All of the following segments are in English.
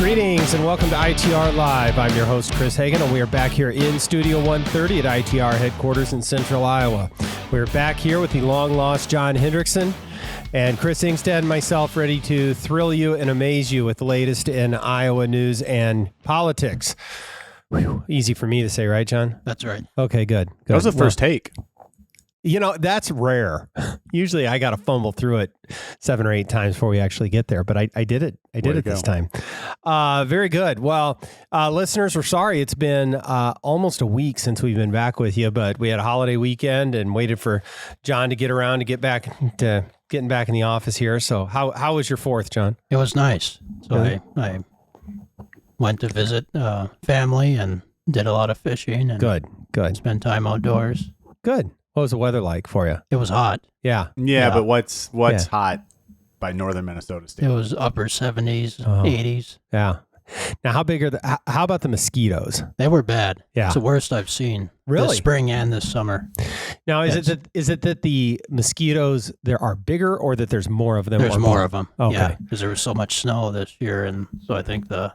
Greetings and welcome to ITR Live. I'm your host, Chris Hagenow. We are back here in Studio 130 at ITR headquarters in Central Iowa. We're back here with the long-lost John Hendrickson and Chris Ingstad and myself, ready to thrill you and amaze you with the latest in Iowa news and politics. Whew. Easy for me to say, right, John? That's right. Okay, good. That was the first take. You know, that's rare. Usually I got to fumble through it 7 or 8 times before we actually get there, but I did it. I did it this time. Very good. Well, listeners, we're sorry. It's been almost a week since we've been back with you, but we had a holiday weekend and waited for John to get around to get back to getting back in the office here. So how was your 4th, John? It was nice. So I went to visit family and did a lot of fishing. And Good. Spent time outdoors. Good. What was the weather like for you? It was hot. Yeah. But what's hot by northern Minnesota State? It was upper 70s, 80s. Yeah. Now, how about the mosquitoes? They were bad. Yeah. It's the worst I've seen. Really? This spring and this summer. Now, is it that the mosquitoes there are bigger, or that there's more of them? There's more of them. Okay. Yeah, because there was so much snow this year, and so I think the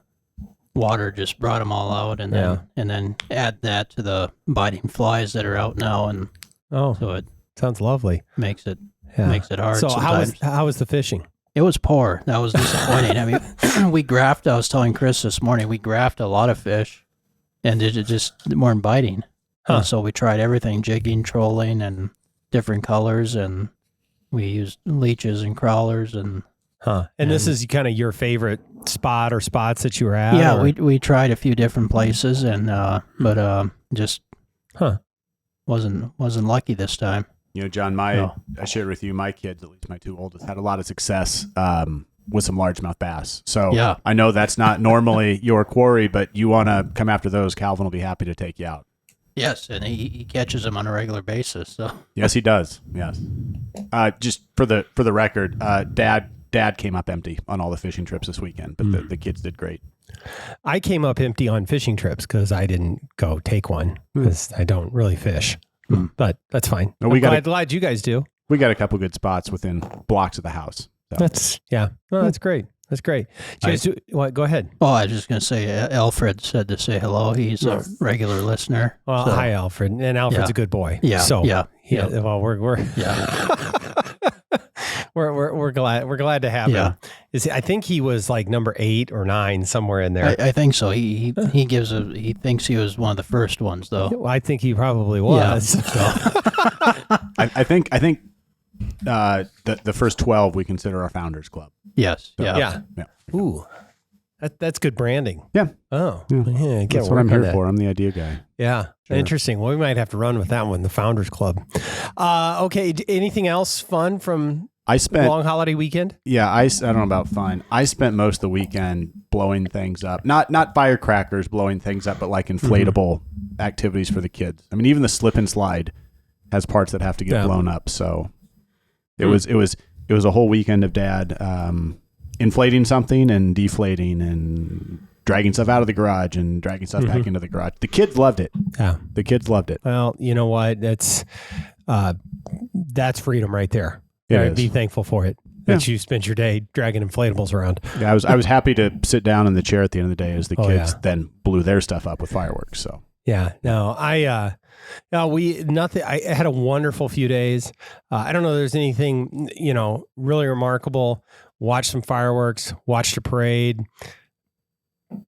water just brought them all out, and then add that to the biting flies that are out now, and so it sounds lovely. makes it hard. So sometimes. how was the fishing? It was poor. That was disappointing. I mean, I was telling Chris this morning, we graphed a lot of fish, and it just weren't biting. And so we tried everything, jigging, trolling, and different colors, and we used leeches and crawlers. And this is kind of your favorite spot or spots that you were at? Yeah, we tried a few different places, and but just wasn't lucky this time. You know, John, I shared with you, my kids, at least my 2 oldest, had a lot of success with some largemouth bass. So I know that's not normally your quarry, but you want to come after those, Calvin will be happy to take you out. Yes, and he catches them on a regular basis. So yes, he does. Yes. Just for the record, Dad came up empty on all the fishing trips this weekend, but the kids did great. I came up empty on fishing trips because I didn't go take one because I don't really fish. But that's fine. No, I'm glad you guys do. We got a couple good spots within blocks of the house. So. That's great. That's great. Go ahead. Oh, I was just going to say, Alfred said to say hello. He's a regular listener. Well, hi, Alfred. And Alfred's a good boy. Yeah. So, well, we're we're glad to have him. I think he was like number 8 or 9 somewhere in there. I think so. He thinks he was one of the first ones, though. Well, I think he probably was. Yeah. I think the first 12 we consider our Founders Club. Yes. So, yeah. Ooh, that's good branding. Yeah. Oh, yeah. That's what I'm here for. I'm the idea guy. Yeah. Sure. Interesting. Well, we might have to run with that one, the Founders Club. Okay. Anything else fun from long holiday weekend? Yeah. I don't know about fun. I spent most of the weekend blowing things up. Not firecrackers blowing things up, but like inflatable activities for the kids. I mean, even the slip and slide has parts that have to get blown up. So it was a whole weekend of Dad inflating something and deflating and dragging stuff out of the garage and dragging stuff back into the garage. The kids loved it. Yeah. The kids loved it. Well, you know what? That's freedom right there. Be thankful for it. That you spent your day dragging inflatables around. Yeah, I was happy to sit down in the chair at the end of the day as the kids then blew their stuff up with fireworks. So yeah, no, I had a wonderful few days. I don't know if there's anything, really remarkable. Watched some fireworks, watched a parade.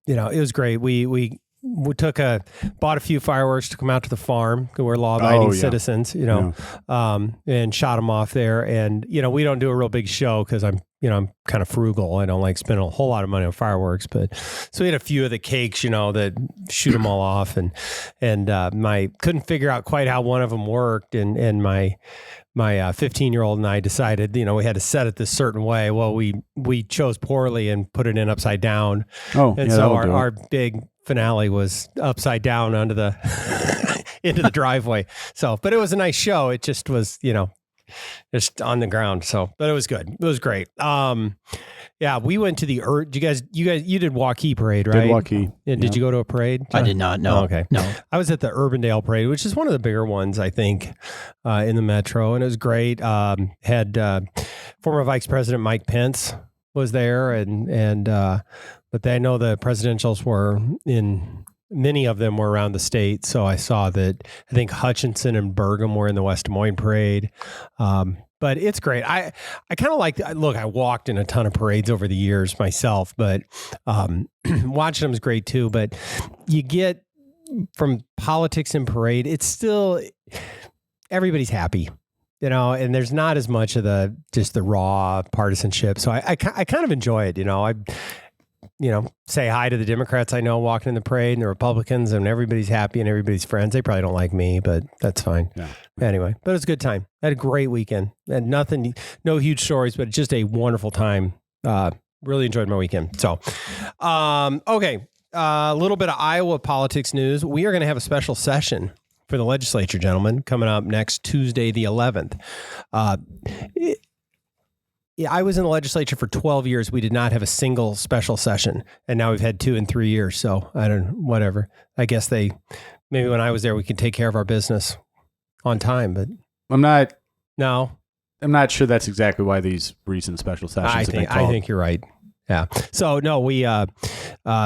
It was great. We bought a few fireworks to come out to the farm. We're law-abiding citizens, and shot them off there. And, we don't do a real big show because I'm kind of frugal. I don't like spending a whole lot of money on fireworks, but so we had a few of the cakes, that shoot them all off. And couldn't figure out quite how one of them worked. And my 15-year-old and I decided, we had to set it this certain way. Well, we chose poorly and put it in upside down. So our big finale was upside down onto the into the driveway. So, but it was a nice show. It just was, just on the ground. So, but it was good. It was great. We went to the you did Waukee parade, right? Did Waukee. Did you go to a parade? I did not. No. Oh, okay. No. I was at the Urbandale parade, which is one of the bigger ones, I think, in the metro, and it was great. Had former Vice President Mike Pence was there, and but I know the presidentials were in. Many of them were around the state, so I saw that. I think Hutchinson and Burgum were in the West Des Moines parade. But it's great. I kind of like. Look, I walked in a ton of parades over the years myself, but watching them is great too. But you get from politics and parade, it's still everybody's happy. And there's not as much of just the raw partisanship. So I kind of enjoy it. I say hi to the Democrats I know walking in the parade and the Republicans, and everybody's happy and everybody's friends. They probably don't like me, but that's fine. Yeah. Anyway, but it was a good time. I had a great weekend. And no huge stories, but just a wonderful time. Really enjoyed my weekend. So, okay. A little bit of Iowa politics news. We are going to have a special session for the legislature, gentlemen, coming up next Tuesday, the 11th. I was in the legislature for 12 years. We did not have a single special session, and now we've had 2 in 3 years. So I don't know, whatever. I guess maybe when I was there, we could take care of our business on time, but I'm not sure that's exactly why these recent special sessions have been called. I think you're right. Yeah. So no, we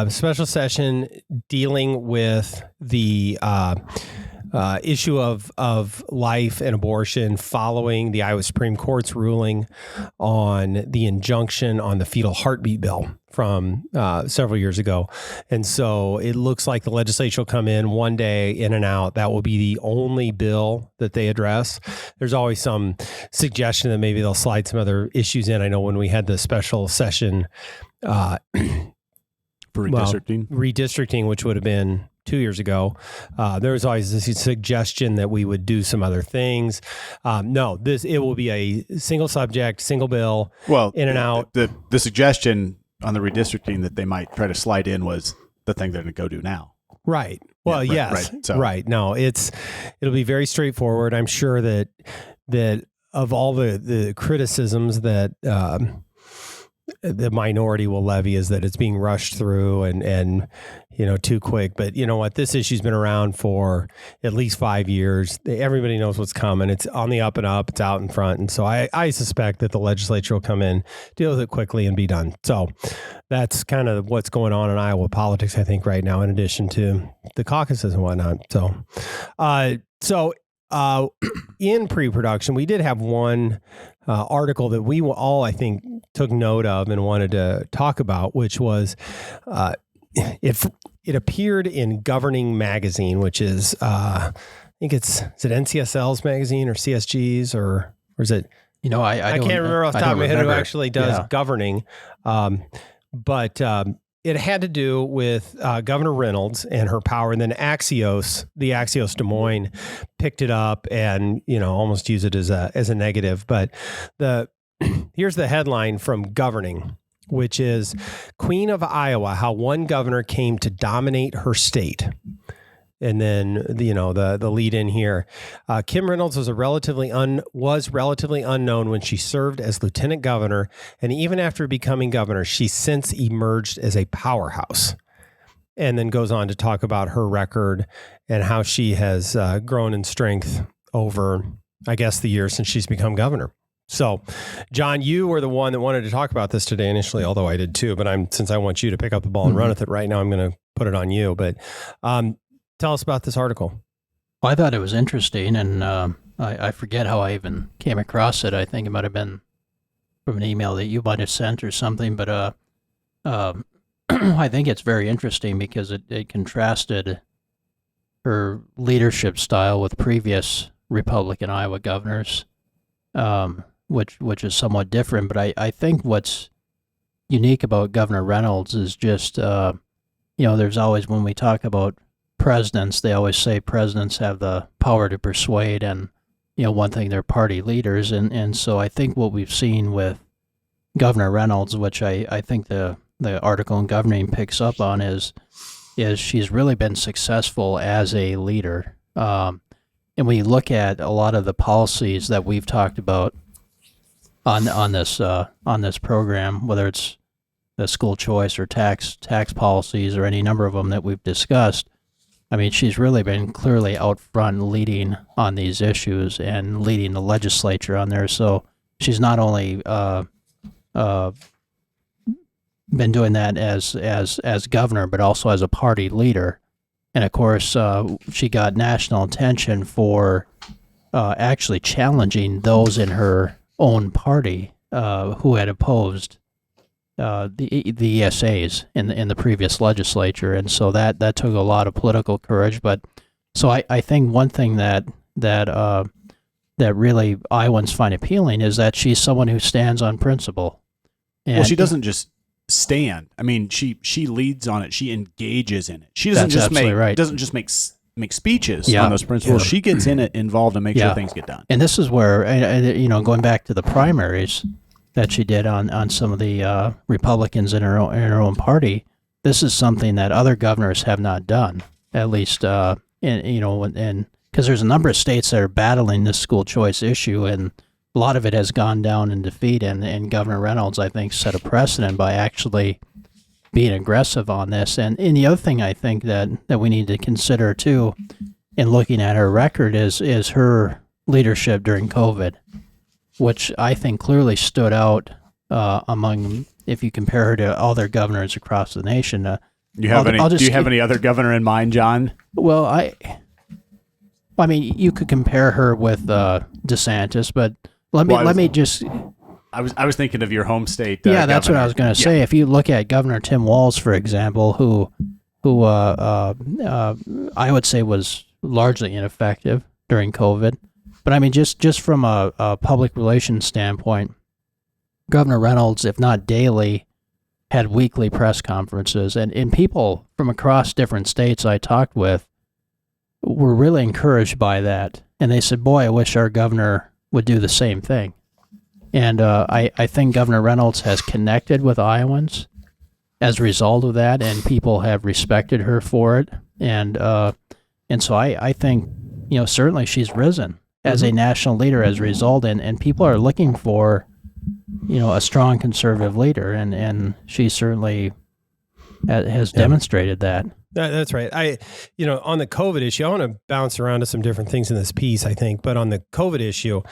special session dealing with the issue of life and abortion following the Iowa Supreme Court's ruling on the injunction on the fetal heartbeat bill from several years ago. And so it looks like the legislature will come in one day, in and out. That will be the only bill that they address. There's always some suggestion that maybe they'll slide some other issues in. I know when we had the special session for redistricting, which would have been 2 years ago, there was always this suggestion that we would do some other things. It will be a single subject, single bill, in and out. The suggestion on the redistricting that they might try to slide in was the thing they're going to go do now. Right. Well, yeah, yes. Right. So. Right. No, it'll be very straightforward. I'm sure that of all the criticisms that the minority will levy is that it's being rushed through and too quick. But you know what? This issue's been around for at least 5 years. Everybody knows what's coming. It's on the up and up. It's out in front. And so I suspect that the legislature will come in, deal with it quickly, and be done. So that's kind of what's going on in Iowa politics, I think, right now, in addition to the caucuses and whatnot. So in pre-production, we did have one article that we all, I think, took note of and wanted to talk about, which was it appeared in Governing Magazine, which is I think is it NCSL's magazine or CSG's or is it? I can't remember off the top of my head who actually does Governing, but it had to do with Governor Reynolds and her power, and then the Axios Des Moines picked it up and almost used it as a negative. But here's the headline from Governing, which is Queen of Iowa: How One Governor Came to Dominate Her State. And then the lead in here, Kim Reynolds was relatively unknown when she served as lieutenant governor, and even after becoming governor, she's since emerged as a powerhouse. And then goes on to talk about her record and how she has grown in strength over, I guess, the years since she's become governor. So, John, you were the one that wanted to talk about this today initially, although I did too. But since I want you to pick up the ball and run with it right now, I'm going to put it on you. But tell us about this article. Well, I thought it was interesting, and I forget how I even came across it. I think it might have been from an email that you might have sent or something, but I think it's very interesting because it contrasted her leadership style with previous Republican Iowa governors, which is somewhat different. But I think what's unique about Governor Reynolds is just, there's always, when we talk about presidents, they always say presidents have the power to persuade, and one thing, they're party leaders, and so I think what we've seen with Governor Reynolds, which I think the article in Governing picks up on, is she's really been successful as a leader, and when you look at a lot of the policies that we've talked about on this program, whether it's the school choice or tax policies or any number of them that we've discussed, I mean, she's really been clearly out front leading on these issues and leading the legislature on there. So she's not only been doing that as governor, but also as a party leader. And of course, she got national attention for actually challenging those in her own party who had opposed the ESAs in the previous legislature, and so that took a lot of political courage. But so I think one thing that really Iowans find appealing is that she's someone who stands on principle. And well, she doesn't just stand. I mean, she leads on it. She engages in it. She doesn't just make speeches on those principles. Yeah. She gets involved and makes sure things get done. And this is where, going back to the primaries that she did on some of the Republicans in her own party, this is something that other governors have not done. At least, because there's a number of states that are battling this school choice issue, and a lot of it has gone down in defeat, and Governor Reynolds, I think, set a precedent by actually being aggressive on this. And the other thing I think that we need to consider, too, in looking at her record is her leadership during COVID, which I think clearly stood out among, if you compare her to other governors across the nation. Do you have any other governor in mind, John? Well, I mean, you could compare her with DeSantis, but let me just. I was thinking of your home state. Yeah, that's what I was going to say. If you look at Governor Tim Walz, for example, who I would say was largely ineffective during COVID, but I mean, just from a public relations standpoint, Governor Reynolds, if not daily, had weekly press conferences, and people from across different states I talked with were really encouraged by that, and they said, "Boy, I wish our governor would do the same thing." And I think Governor Reynolds has connected with Iowans as a result of that, and people have respected her for it. And so I think, certainly she's risen as a national leader as a result, and people are looking for, a strong conservative leader, and she certainly has demonstrated that. That's right. On the COVID issue, I want to bounce around to some different things in this piece, I think, but on the COVID issue,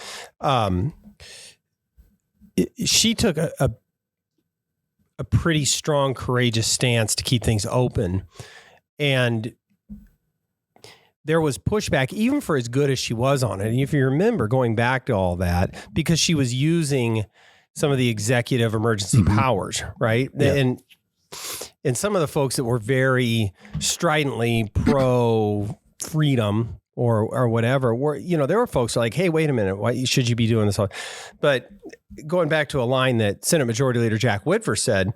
she took a pretty strong, courageous stance to keep things open. And there was pushback, even for as good as she was on it. And if you remember going back to all that, because she was using some of the executive emergency powers, right? Yeah. And some of the folks that were very stridently pro freedom or whatever were, there were folks like, hey, wait a minute, why should you be doing this? But going back to a line that Senate Majority Leader Jack Whitver said,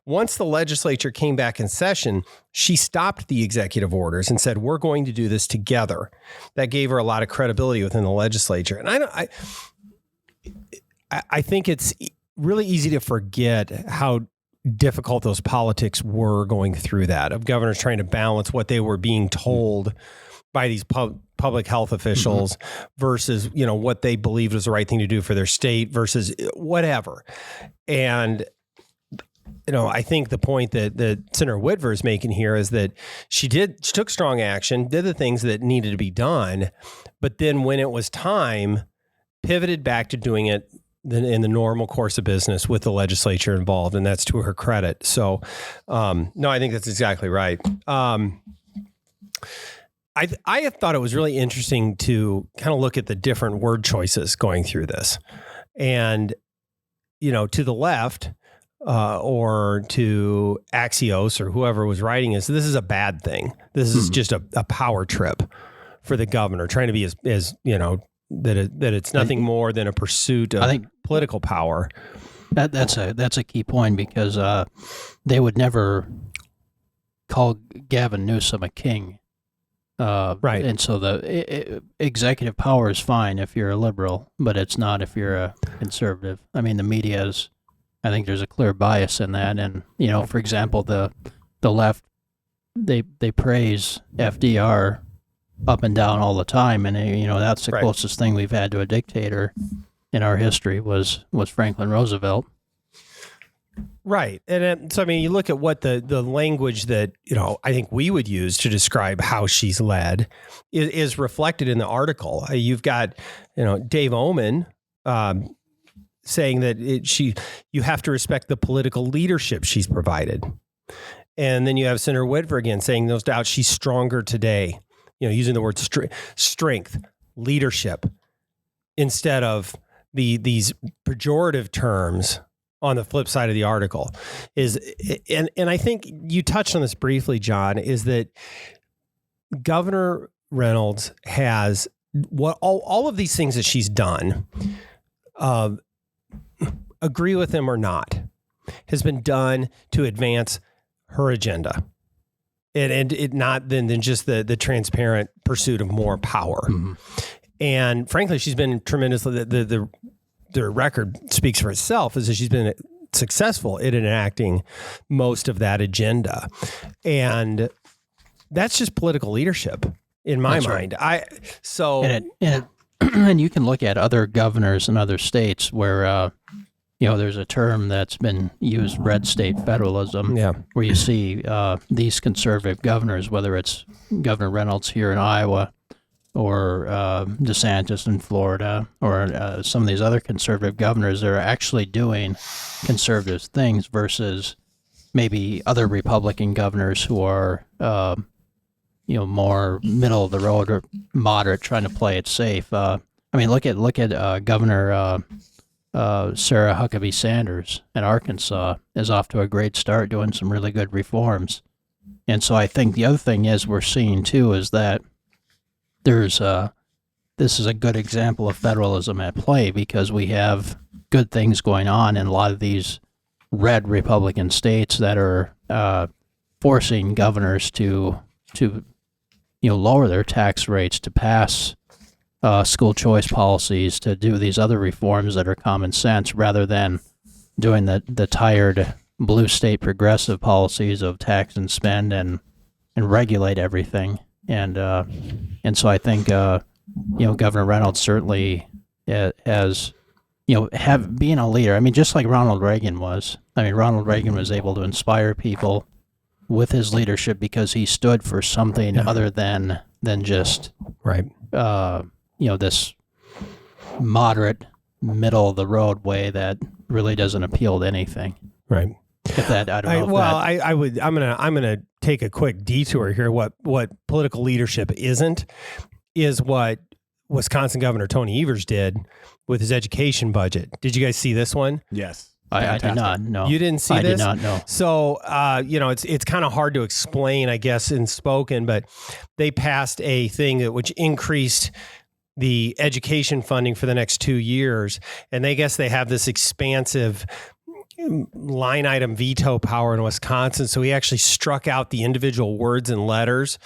once the legislature came back in session, she stopped the executive orders and said, we're going to do this together. That gave her a lot of credibility within the legislature. And I think it's really easy to forget how difficult those politics were going through that, of governors trying to balance what they were being told by these public health officials versus, what they believed was the right thing to do for their state versus whatever. And, I think the point that Senator Whitver is making here is that she took strong action, did the things that needed to be done, but then when it was time, pivoted back to doing it in the normal course of business with the legislature involved. And that's to her credit. So, no, I think that's exactly right. I have thought it was really interesting to kind of look at the different word choices going through this. And, to the left or to Axios or whoever was writing this is a bad thing. This is just a power trip for the governor, trying to be as that it's nothing more than a pursuit of political power. That's a key point, because they would never call Gavin Newsom a king. Right. And so the executive power is fine if you're a liberal, but it's not if you're a conservative. I mean, the media I think there's a clear bias in that. And, for example, the left, they praise FDR up and down all the time. And, that's the closest thing we've had to a dictator in our history was Franklin Roosevelt. Right. And so, you look at what the language that, I think we would use to describe how she's led is reflected in the article. You've got, Dave Oman saying that you have to respect the political leadership she's provided. And then you have Senator Whitver again saying, no doubt she's stronger today, using the word strength, leadership, instead of these pejorative terms on the flip side of the article. And I think you touched on this briefly, John, is that Governor Reynolds has all of these things that she's done, agree with him or not, has been done to advance her agenda, and it not than just the transparent pursuit of more power. Mm-hmm. And frankly, she's been tremendously. The record speaks for itself, is that she's been successful in enacting most of that agenda, and that's just political leadership in my mind. Right. And you can look at other governors in other states where there's a term that's been used, red state federalism, where you see these conservative governors, whether it's Governor Reynolds here in Iowa or DeSantis in Florida or some of these other conservative governors that are actually doing conservative things versus maybe other Republican governors who are more middle of the road or moderate, trying to play it safe. Look at Governor Sarah Huckabee Sanders in Arkansas is off to a great start, doing some really good reforms. And so I think the other thing is we're seeing too is that this is a good example of federalism at play, because we have good things going on in a lot of these red Republican states that are forcing governors to lower their tax rates, to pass school choice policies, to do these other reforms that are common sense, rather than doing the tired blue state progressive policies of tax and spend and regulate everything. And so I think Governor Reynolds certainly has being a leader. I mean, just like Ronald Reagan was. I mean, Ronald Reagan was able to inspire people with his leadership because he stood for something other than just this moderate, middle of the road way that really doesn't appeal to anything. Right. I'm gonna take a quick detour here. What political leadership is what Wisconsin Governor Tony Evers did with his education budget. Did you guys see this one? Yes. I did not know. You didn't see this? I did not know. So, it's kind of hard to explain, I guess, in spoken, but they passed a thing which increased the education funding for the next 2 years. And they have this expansive line item veto power in Wisconsin. So he actually struck out the individual words and letters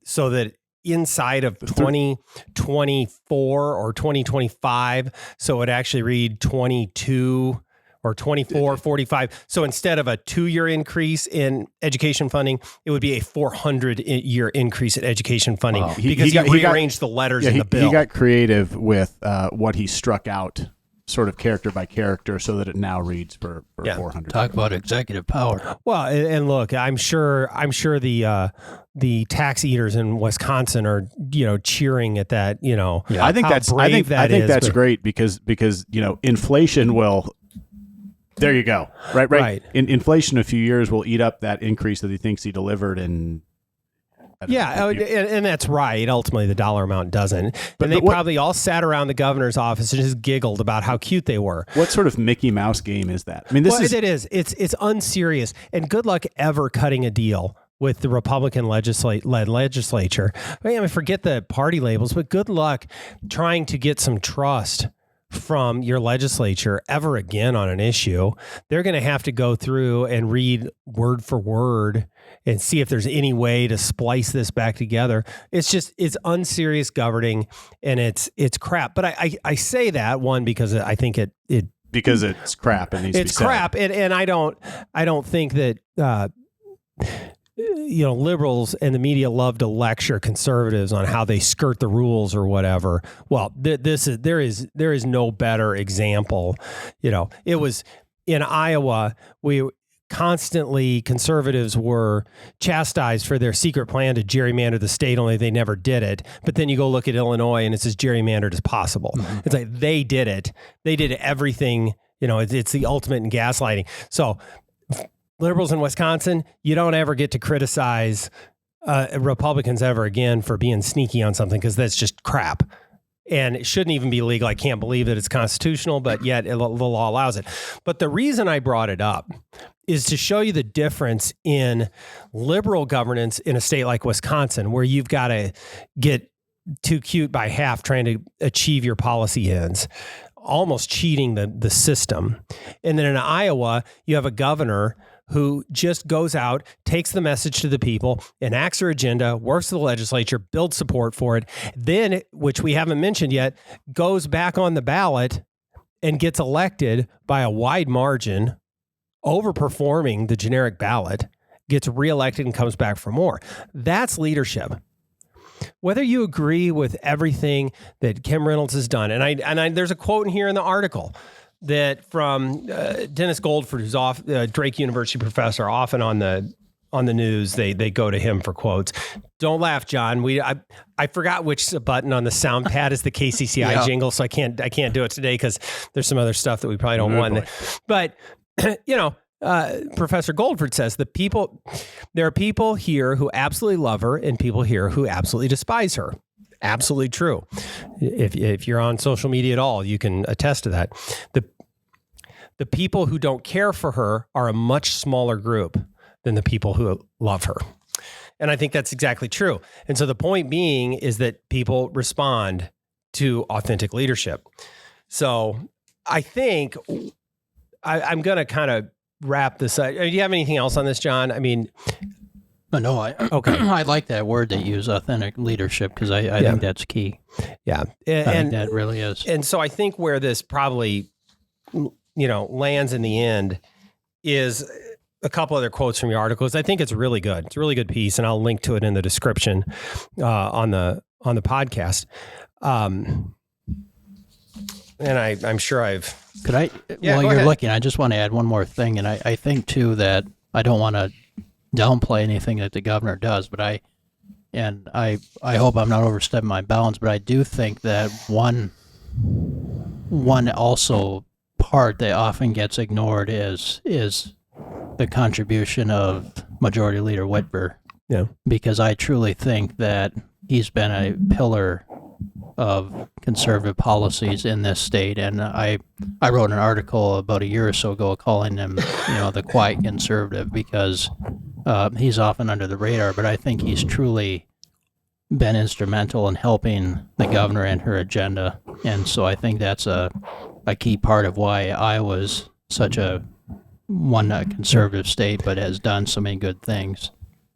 so that inside of 2024 or 2025, so it actually read 22 or 2445. So instead of a 2-year increase in education funding, it would be a 400-year increase in education funding. Wow. Because he rearranged the letters in the bill. He got creative with what he struck out, sort of character by character, so that it now reads for 400. Talk about executive power. Well, and look, I'm sure the tax eaters in Wisconsin are cheering at that. I think that's great because inflation will. There you go. Right. Inflation in a few years will eat up that increase that he thinks he delivered in. And that's right. Ultimately, the dollar amount doesn't. And they probably all sat around the governor's office and just giggled about how cute they were. What sort of Mickey Mouse game is that? I mean, it is. It's unserious. And good luck ever cutting a deal with the Republican led legislature. Forget the party labels, but good luck trying to get some trust from your legislature ever again on an issue. They're going to have to go through and read word for word and see if there's any way to splice this back together. It's unserious governing, and it's crap. But I say that one because I think it because it's crap and needs to be said. Crap, and I don't think that liberals and the media love to lecture conservatives on how they skirt the rules or whatever. Well, there is no better example. It was in Iowa. constantly conservatives were chastised for their secret plan to gerrymander the state, only they never did it. But then you go look at Illinois and it's as gerrymandered as possible. Mm-hmm. It's like they did it. They did everything. It's the ultimate in gaslighting. So liberals in Wisconsin, you don't ever get to criticize Republicans ever again for being sneaky on something, because that's just crap. And it shouldn't even be legal. I can't believe that it's constitutional, but yet the law allows it. But the reason I brought it up is to show you the difference in liberal governance in a state like Wisconsin, where you've got to get too cute by half trying to achieve your policy ends, almost cheating the system. And then in Iowa, you have a governor who just goes out, takes the message to the people, enacts her agenda, works with the legislature, builds support for it, then, which we haven't mentioned yet, goes back on the ballot and gets elected by a wide margin, overperforming the generic ballot, gets reelected and comes back for more. That's leadership. Whether you agree with everything that Kim Reynolds has done, and I there's a quote in here in the article that from Dennis Goldford, who's Drake University professor, often on the news, they go to him for quotes. Don't laugh, John. I forgot which button on the sound pad is the KCCI jingle, so I can't do it today because there's some other stuff that we probably don't want. But Professor Goldford says there are people here who absolutely love her and people here who absolutely despise her. Absolutely true. If you're on social media at all, you can attest to that. The people who don't care for her are a much smaller group than the people who love her. And I think that's exactly true. And so the point being is that people respond to authentic leadership. So I think I'm going to kind of wrap this up. Do you have anything else on this, John? I mean... No, I like that word they use, authentic leadership, because I think that's key. Yeah. I think that really is. And so I think where this probably, lands in the end is a couple other quotes from your articles. I think it's really good. It's a really good piece, and I'll link to it in the description on the podcast. And I'm sure I've... Could I, while you're looking, I just want to add one more thing, and I think, too, that I don't want to downplay anything that the governor does, but I hope I'm not overstepping my bounds, but I do think that one also part that often gets ignored is the contribution of Majority Leader Whitver. Yeah. Because I truly think that he's been a pillar of conservative policies in this state, and I wrote an article about a year or so ago calling him, the quiet conservative, because he's often under the radar, but I think he's truly been instrumental in helping the governor and her agenda, and so I think that's a key part of why Iowa's such a conservative state, but has done so many good things,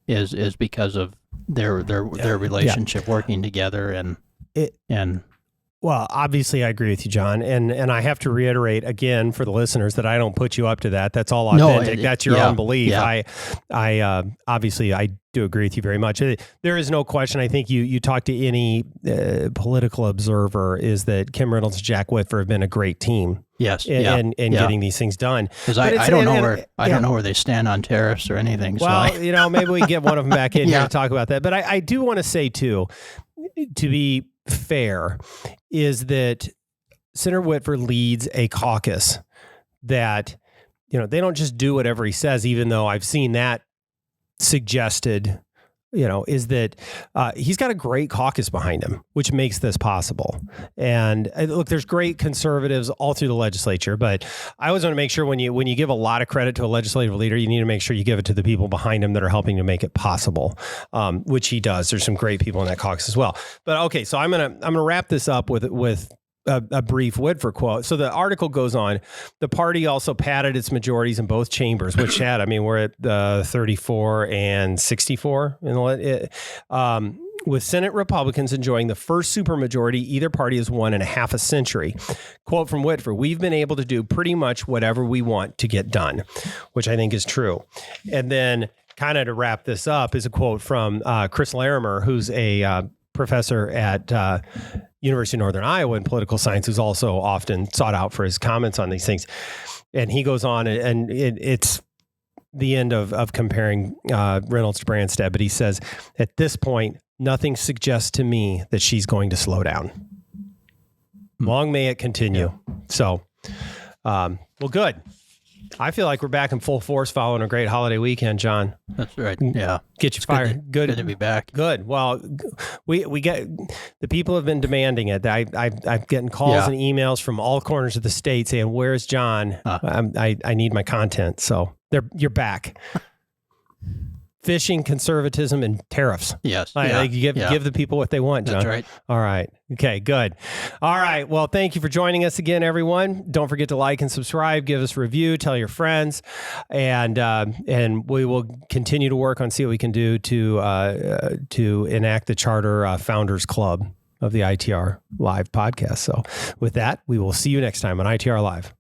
is because of their relationship working together and. Well, obviously I agree with you, John. And I have to reiterate again for the listeners that I don't put you up to that. That's all authentic. No, that's your own belief. Yeah. I obviously I do agree with you very much. There is no question. I think you talk to any political observer is that Kim Reynolds and Jack Whitver have been a great team. Yes. And getting these things done. Because I don't know where they stand on tariffs or anything. Well, so maybe we can get one of them back in here to talk about that. But I do want to say too, to be fair, is that Senator Whitver leads a caucus that, they don't just do whatever he says, even though I've seen that suggested, is that he's got a great caucus behind him, which makes this possible. And look, there's great conservatives all through the legislature, but I always want to make sure when you give a lot of credit to a legislative leader, you need to make sure you give it to the people behind him that are helping to make it possible, which he does. There's some great people in that caucus as well. But okay, so I'm gonna wrap this up with a brief Whitver quote. So the article goes on. The party also padded its majorities in both chambers, which we're at 34 and 64 with Senate Republicans enjoying the first supermajority either party has won in a half a century. Quote from Whitver: "We've been able to do pretty much whatever we want to get done," which I think is true. And then kind of to wrap this up is a quote from Chris Larimer, who's a professor at University of Northern Iowa in political science, who's also often sought out for his comments on these things. And he goes on, and it's the end of comparing Reynolds to Branstad, but he says, at this point, nothing suggests to me that she's going to slow down. Long may it continue. Yeah. So, well, good. I feel like we're back in full force following a great holiday weekend, John. That's right. Yeah. Get you fired. Good to be back. Good. Well, we get, the people have been demanding it. I'm getting calls and emails from all corners of the state saying, "Where's John? I need my content." So you're back. Fishing, conservatism, and tariffs. Yes. Give the people what they want, John. That's right. All right. Okay, good. All right. Well, thank you for joining us again, everyone. Don't forget to like and subscribe, give us a review, tell your friends, and we will continue to work on see what we can do to enact the Charter Founders Club of the ITR Live podcast. So with that, we will see you next time on ITR Live.